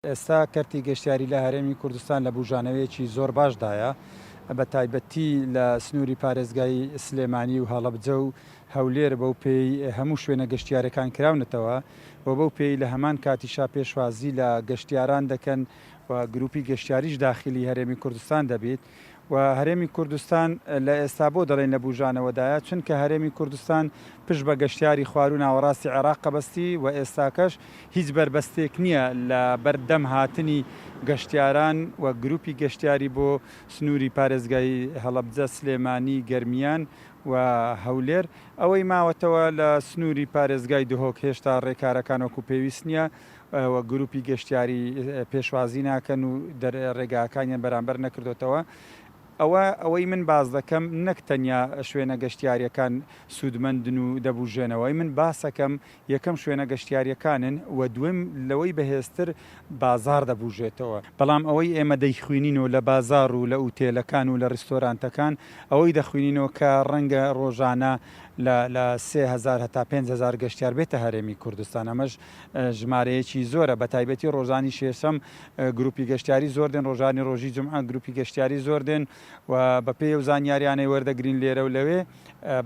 ئێستا کەرتی گەشتیاری لە هەرێمی کوردستان لە بژانەوەیەکی زۆر باشدایە بە تایبەتی لە سنووری پارێزگای سلێمانی و هەڵەبجە و هەولێر بەو پێی هەموو شوێنە گەشتیارەکان کراونەتەوە و بەو پێی لە هەمان کاتیشا پێشوازی لە گەشتیاران دەکەن و گروپی گەشتیاریش داخلی هەرێمی کوردستان دەبێت و هەرێمی کوردستان لە ئێستا بۆ دەڵێن لە بژانەوەدایە چونکە هەرێمی کوردستان پشت بە گەشتیاری خوار و ناوەڕاستی عێراق قەبەستی و ئێستاکەش هیچ بربەستێک نییە لە بەردەم هاتنی گەشتیاران و گروپی گەشتیاری بۆ سنووری پارێزگای هەڵەبجە سلێمانی گەرمیان و هەولێر ئەوەی ماوەتەوە لە سنووری پارێزگای دهۆک هێشتا ڕێکارەکان وەکو پێویست نییە و گروپی گەشتیاری پێشوازی ناکەن و ڕێگاکانیان بەرامبەر نەکردوتەوە. ئەوەی من باز دەکەم نەک تەنیا شوێنە گەشتیاریەکان سوودمەندن و دەبوژێنەوەی من باسەکەم یەکەم شوێنە گەشتیاریەکانن و دوێم لەوەی بەهێزتر بازار دەبوژێتەوە بەڵام ئەوەی ئێمە دەیخوێنینەوە لە بازار و لە ئوتێلەکان و لە ڕیستۆرانتەکان ئەوەی دەخوێنینەوە کە ڕەنگە ڕۆژانە لە 3000 هەتا 5000 گەشتیار بێتە هەرێمی کوردستان ئەمەش ژمارەیەکی زۆرە بە تایبەتی ڕۆژانی شێشەم گروپی گەشتیاری زۆر دێن ڕۆژانی ڕۆژی جمعە گروپی گەشتیاری زۆر دێن و بە پێی و زانیاریانەی وەردەگرین لێرە و لەوێ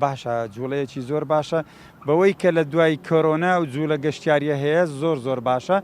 باشە جوڵەیەکی زۆر باشە بەوەی کە لە دوای کۆرۆنا و جوولە گەشتیاریە هەیە زۆر باشە